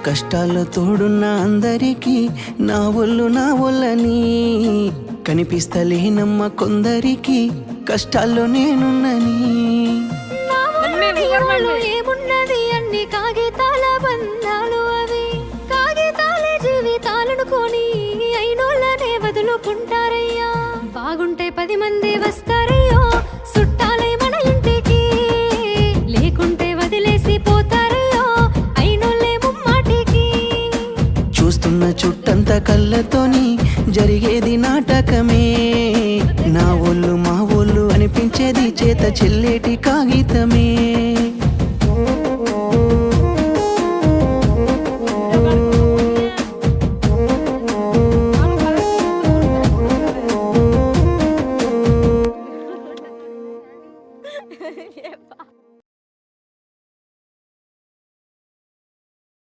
కష్టాల్లో తోడున్న అందరికీ నా ఒళ్ళని కనిపిస్తలేనమ్మ కొందరికి కష్టాల్లో నేనున్నని. ఏమున్నది అన్ని కాగితాల బంధాలు, అవి కాగితాలే జీవితాలనుకొని అయినోళ్ళనే వదులుకుంటారయ్యా. బాగుంటే 10 మంది వస్తారయ్యో చుట్టాలే మన ఇంటికి, లేకుంటే వదిలేసి పోతారయ్యో అయినోళ్ళే ముమ్మాటికి. చూస్తున్న చుట్టంత కళ్ళతోని జరిగేది నాటకమే, నా ఒళ్ళు మా ఒళ్ళు అనిపించేది చేత చెల్లేటి కాగితమే.